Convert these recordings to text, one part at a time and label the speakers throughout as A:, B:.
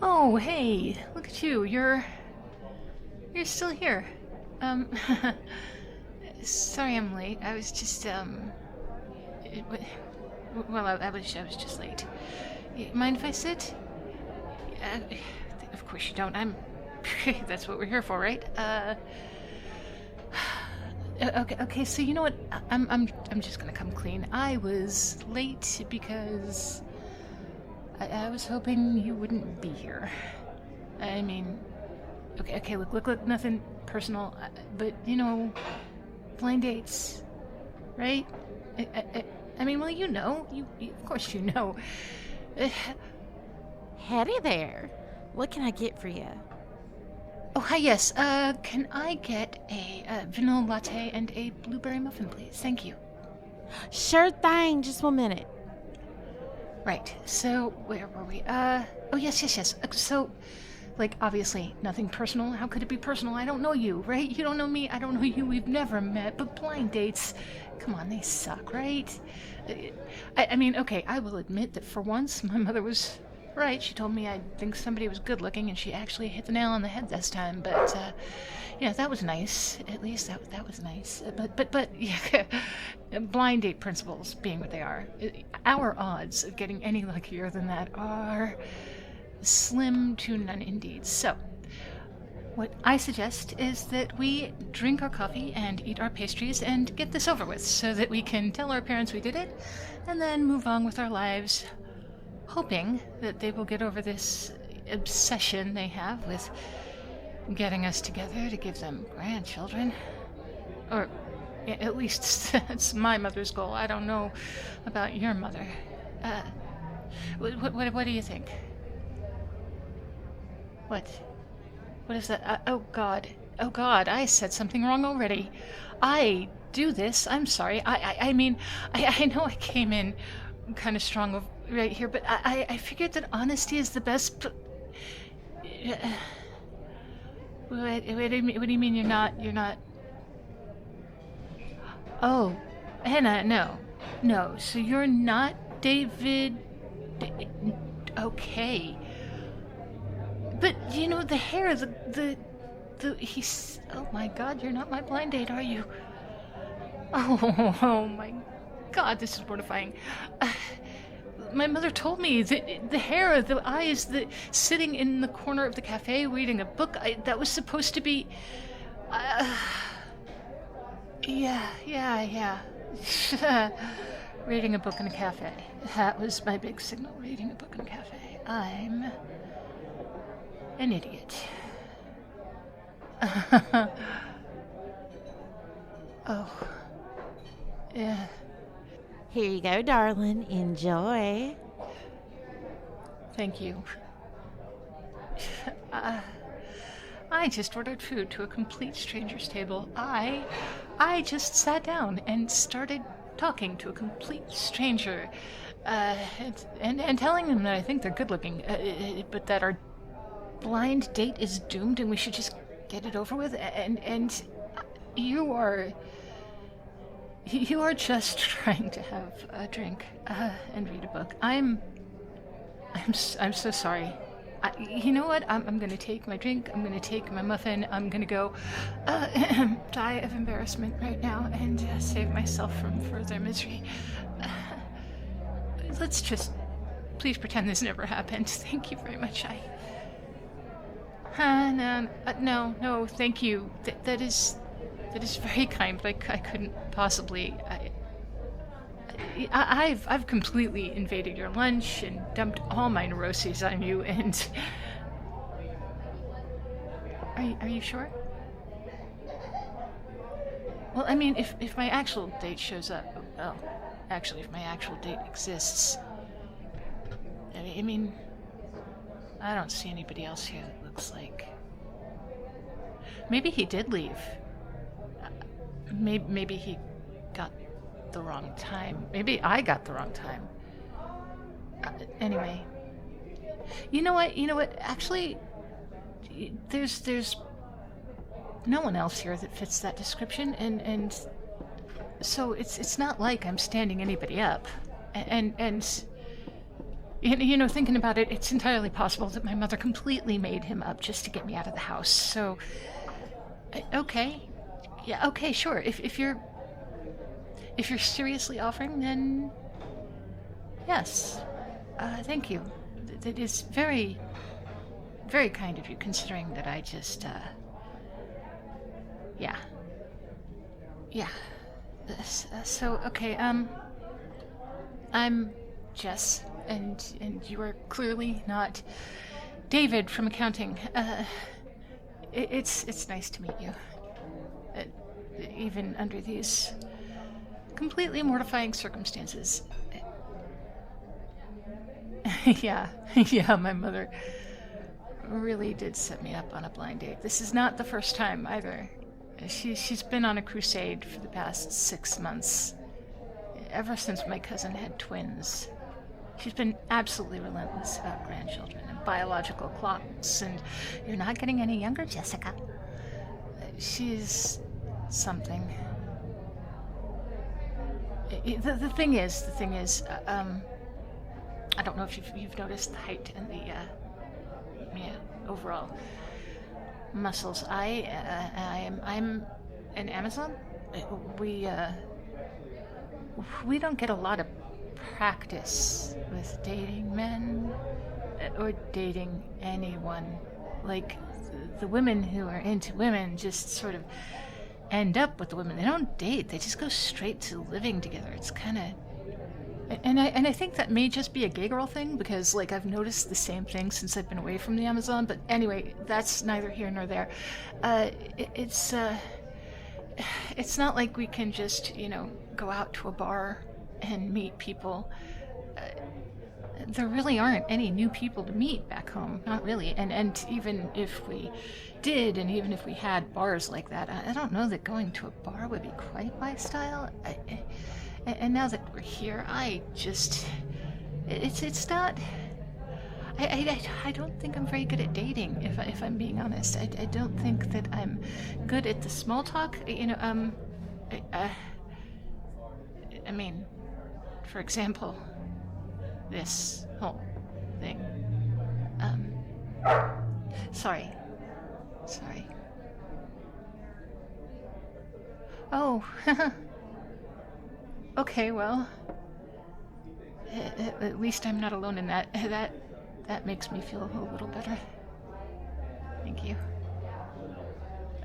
A: Oh, hey, look at you. You're still here. Um, sorry I'm late. I was just, it, well, I was just late. Mind if I sit? Uh, of course you don't. That's what we're here for, right? Okay, so you know what? I'm just gonna come clean. I was late because I was hoping you wouldn't be here. I mean, okay, look, nothing personal, but blind dates, right? I mean, well, of course you know. Uh,
B: Howdy there. What can I get for you?
A: oh, hi, yes. Can I get a vanilla latte and a blueberry muffin, please? Thank you.
B: Sure thing. Just 1 minute.
A: Right. So where were we? Oh, yes. So, like, obviously, nothing personal. How could it be personal? I don't know you, right? You don't know me. I don't know you. We've never met. But blind dates, come on, they suck, right? I mean, okay, I will admit that for once, my mother was right. She told me I'd think somebody was good looking, and she actually hit the nail on the head this time. But that was nice. At least that was nice. But yeah, blind date principles being what they are, our odds of getting any luckier than that are slim to none indeed. So, what I suggest is that we drink our coffee and eat our pastries and get this over with so that we can tell our parents we did it and then move on with our lives, hoping that they will get over this obsession they have with getting us together to give them grandchildren. Or at least that's my mother's goal. I don't know about your mother. What do you think? What? What is that? Oh, God. Oh, God, I said something wrong already. I do this. I'm sorry. I mean, I know I came in kind of strong right here, but I figured that honesty is the best. What do you mean you're not? Oh, Hannah, no. No, so you're not David. Okay. But, the hair, he's... Oh, my God, you're not my blind date, are you? Oh my God, this is mortifying. My mother told me that the hair, the eyes, sitting in the corner of the cafe reading a book, that was supposed to be... Yeah. Reading a book in a cafe. That was my big signal, reading a book in a cafe. I'm an idiot. Oh. Yeah.
B: Here you go, darling. Enjoy.
A: Thank you. I just ordered food to a complete stranger's table. I just sat down and started talking to a complete stranger, and telling them that I think they're good looking, but that our blind date is doomed and we should just get it over with. And you are just trying to have a drink and read a book. I'm so sorry. You know what? I'm going to take my drink. I'm going to take my muffin. I'm going to go die of embarrassment right now and save myself from further misery. Let's just please pretend this never happened. Thank you very much. No, thank you. That is very kind, but I couldn't possibly. I've completely invaded your lunch and dumped all my neuroses on you, and are you sure? Well, I mean, if my actual date shows up, well, actually, if my actual date exists, I mean, I don't see anybody else here that looks like. Maybe he did leave. Maybe he got the wrong time. Maybe I got the wrong time. Anyway, you know what? Actually, there's no one else here that fits that description, and so it's not like I'm standing anybody up, and Thinking about it, it's entirely possible that my mother completely made him up just to get me out of the house. So, okay, yeah, okay, sure. If you're seriously offering, then yes. Thank you. That is very, very kind of you, considering that I just, yeah. Yeah. So, okay, I'm Jess, and you are clearly not David from accounting. It's nice to meet you. Even under these completely mortifying circumstances. Yeah, my mother really did set me up on a blind date. This is not the first time either. She's been on a crusade for the past 6 months. Ever since my cousin had twins. She's been absolutely relentless about grandchildren and biological clocks, and you're not getting any younger, Jessica. She's something. The thing is, I don't know if you've noticed the height and the overall muscles. I'm an Amazon. We don't get a lot of practice with dating men or dating anyone. Like, the women who are into women just sort of end up with the women. They don't date. They just go straight to living together. It's kind of... And I think that may just be a gay girl thing, because, like, I've noticed the same thing since I've been away from the Amazon. But anyway, that's neither here nor there. It's not like we can just, go out to a bar and meet people. There really aren't any new people to meet back home. Not really. And even if we did, and even if we had bars like that, I don't know that going to a bar would be quite my style. And now that we're here, it's not... I don't think I'm very good at dating, if I'm being honest. I don't think that I'm good at the small talk. I mean, for example, this whole thing. Sorry. Oh, okay, well, at least I'm not alone in that. That makes me feel a little better. Thank you.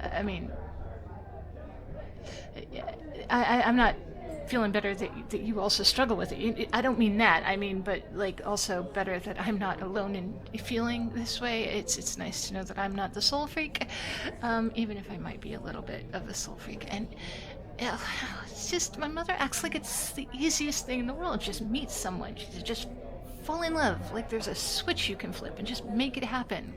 A: I mean, I'm not feeling better that you also struggle with it. I don't mean that. I mean, but, like, also better that I'm not alone in feeling this way. It's nice to know that I'm not the soul freak, even if I might be a little bit of a soul freak. And it's just, my mother acts like it's the easiest thing in the world. Just meet someone, just fall in love. Like there's a switch you can flip and just make it happen.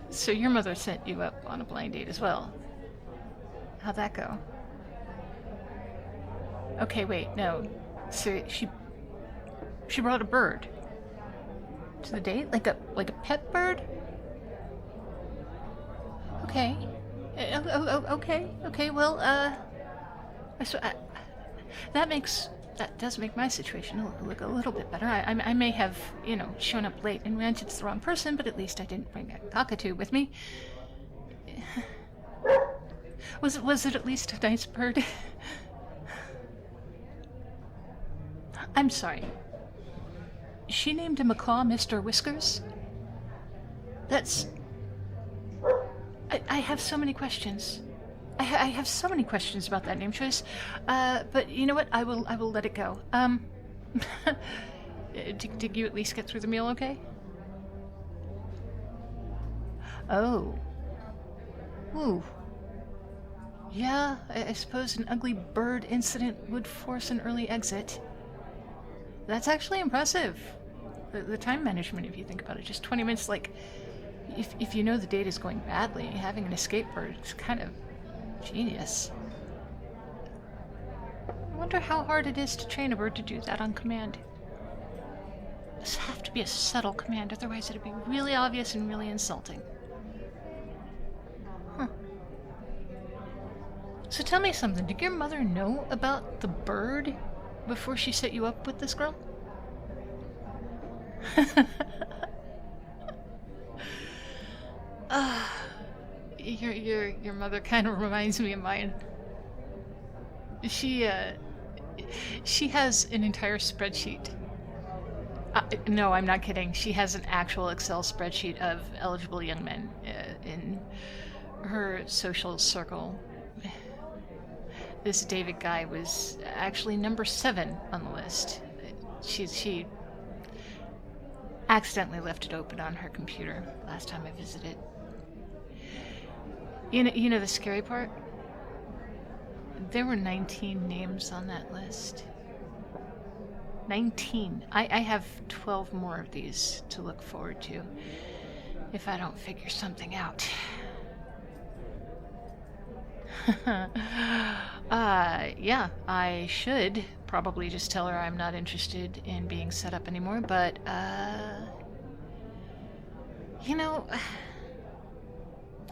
A: So your mother sent you up on a blind date as well. How'd that go? Okay, wait, no. So she brought a bird to the date? Like a pet bird? Okay. Okay, well, that does make my situation look a little bit better. I may have, shown up late and ranted to the wrong person, but at least I didn't bring a cockatoo with me. Was it at least a nice bird? I'm sorry. She named him a macaw Mr. Whiskers? That's... I have so many questions. I have so many questions about that name choice. But you know what? I will let it go. Did you at least get through the meal okay? Oh. Ooh. Yeah, I suppose an ugly bird incident would force an early exit. That's actually impressive. The time management, if you think about it, just 20 minutes, like, if you know the date is going badly, having an escape bird is kind of genius. I wonder how hard it is to train a bird to do that on command. This have to be a subtle command, otherwise it'd be really obvious and really insulting. Huh. So tell me something. Did your mother know about the bird before she set you up with this girl? Your mother kind of reminds me of mine. She has an entire spreadsheet. No, I'm not kidding. She has an actual Excel spreadsheet of eligible young men in her social circle. This David guy was actually number 7 on the list. She accidentally left it open on her computer last time I visited. You know the scary part? There were 19 names on that list. 19. I have 12 more of these to look forward to if I don't figure something out. Yeah, I should probably just tell her I'm not interested in being set up anymore, but, you know,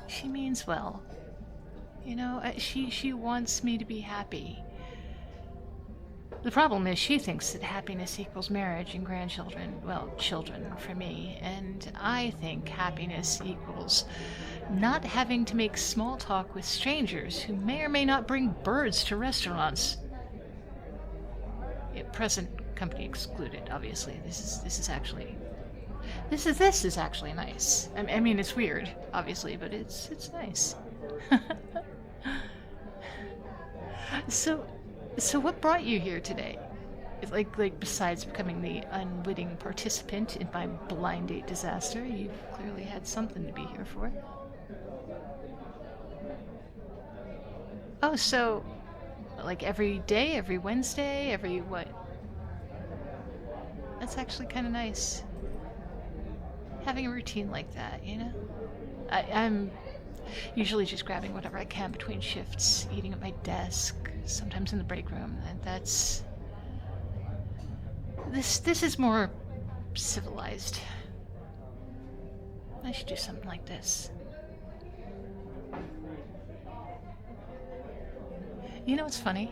A: she means well. You know, she wants me to be happy. The problem is she thinks that happiness equals marriage and grandchildren. Well, children for me. And I think happiness equals not having to make small talk with strangers who may or may not bring birds to restaurants. Present company excluded, obviously. This is actually nice. I mean, it's weird, obviously, but it's nice. So what brought you here today? Like besides becoming the unwitting participant in my blind date disaster, you clearly had something to be here for. Oh, so like every day, every Wednesday, every what? That's actually kind of nice. Having a routine like that, you know? I'm usually just grabbing whatever I can between shifts, eating at my desk, sometimes in the break room, and that's... This is more civilized. I should do something like this. You know what's funny?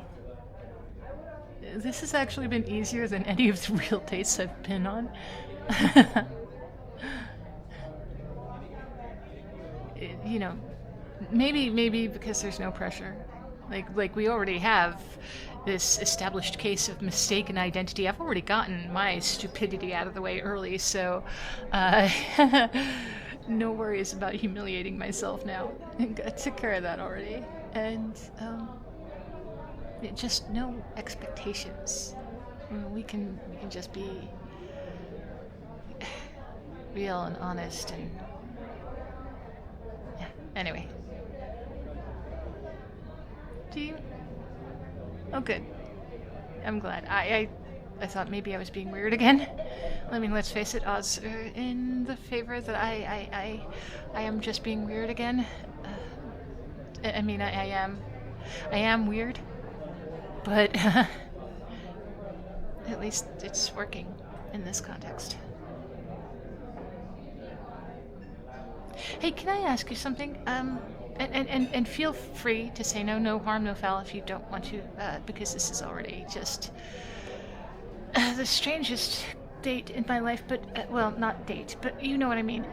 A: This has actually been easier than any of the real dates I've been on. You know, maybe because there's no pressure. Like we already have this established case of mistaken identity. I've already gotten my stupidity out of the way early, so no worries about humiliating myself now. I took care of that already. And just no expectations. We can just be real and honest and yeah. Anyway. Do you? Oh, good. I'm glad. I thought maybe I was being weird again. I mean, let's face it, odds are in the favor that I am just being weird again. I mean, I am weird, but at least it's working in this context. Hey, can I ask you something? And feel free to say no harm, no foul if you don't want to, because this is already just the strangest date in my life. But well, not date, but you know what I mean.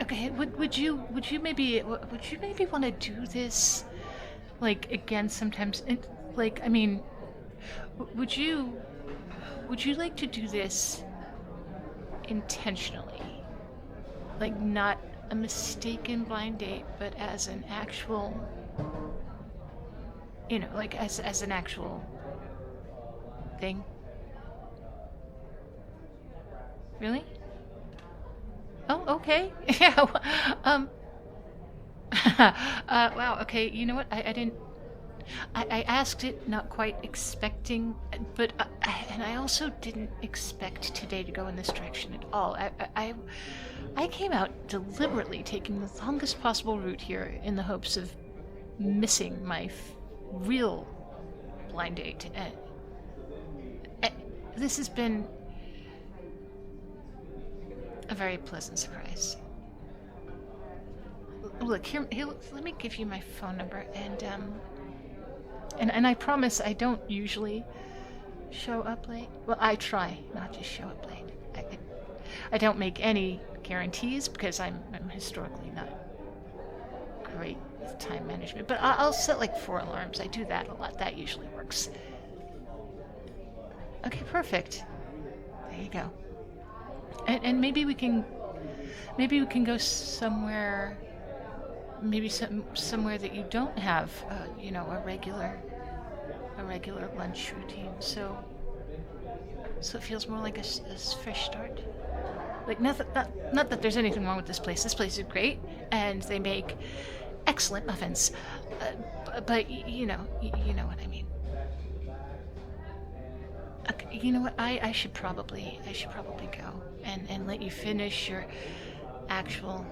A: Okay, would you maybe want to do this, like again sometimes? Like, I mean, would you like to do this intentionally, like not a mistaken blind date, but as an actual, you know, like as an actual thing? Really? Oh, okay. Yeah. Wow. Okay. You know what? I didn't. I asked it not quite expecting, but and I also didn't expect today to go in this direction at all. I came out deliberately taking the longest possible route here in the hopes of missing my real blind date. This has been a very pleasant surprise. Look, here, let me give you my phone number, and And I promise I don't usually show up late. Well, I try not to show up late. I don't make any guarantees because I'm historically not great with time management. But I'll set like 4 alarms. I do that a lot. That usually works. Okay, perfect. There you go. And maybe we can go somewhere. Maybe somewhere that you don't have, a regular lunch routine. So it feels more like a fresh start. Like not that there's anything wrong with this place. This place is great, and they make excellent muffins. But you know what I mean. Okay, you know what? I should probably go and let you finish your actual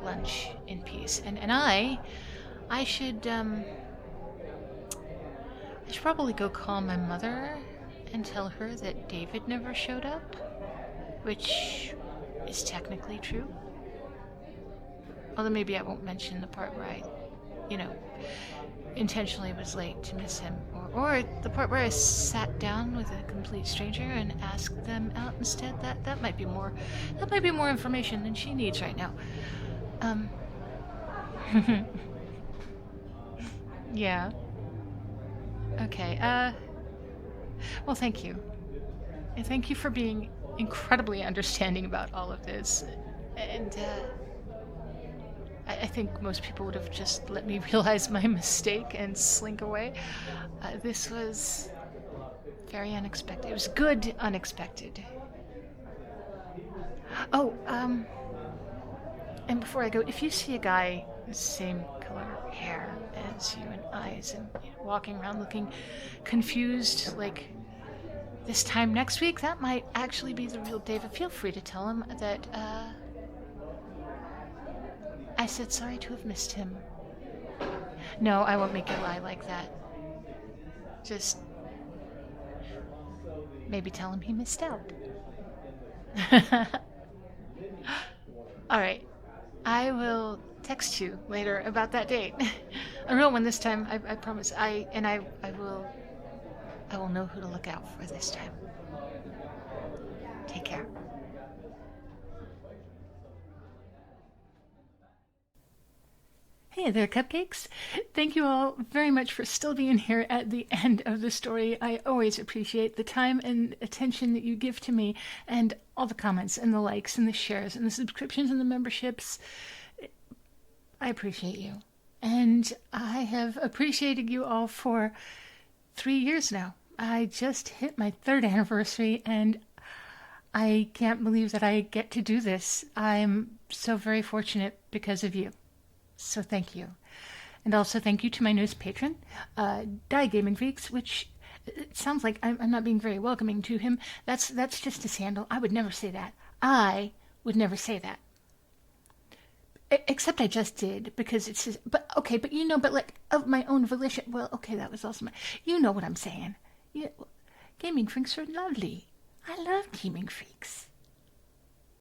A: lunch in peace. And I should probably go call my mother and tell her that David never showed up, which is technically true. Although maybe I won't mention the part where I, intentionally was late to miss him, or the part where I sat down with a complete stranger and asked them out instead. That might be more information than she needs right now. Yeah. Okay, well, thank you. And thank you for being incredibly understanding about all of this. And, I think most people would have just let me realize my mistake and slink away. This was very unexpected. It was good unexpected. Oh, and before I go, if you see a guy with the same color hair as you and eyes and walking around looking confused like this time next week, that might actually be the real David. Feel free to tell him that, I said sorry to have missed him. No, I won't make you lie like that. Just maybe tell him he missed out. All right. I will text you later about that date. A real one this time, I promise. I will know who to look out for this time. Take care. Hey there, cupcakes. Thank you all very much for still being here at the end of the story. I always appreciate the time and attention that you give to me, and all the comments and the likes and the shares and the subscriptions and the memberships. I appreciate you. And I have appreciated you all for 3 years now. I just hit my 3rd anniversary, and I can't believe that I get to do this. I'm so very fortunate because of you. So thank you. And also thank you to my newest patron, Die Gaming Freaks, which it sounds like I'm not being very welcoming to him. That's just his handle. I would never say that. I would never say that. Except I just did, because it's his... But like, of my own volition... Well, okay, that was also my... You know what I'm saying. Gaming Freaks are lovely. I love Gaming Freaks.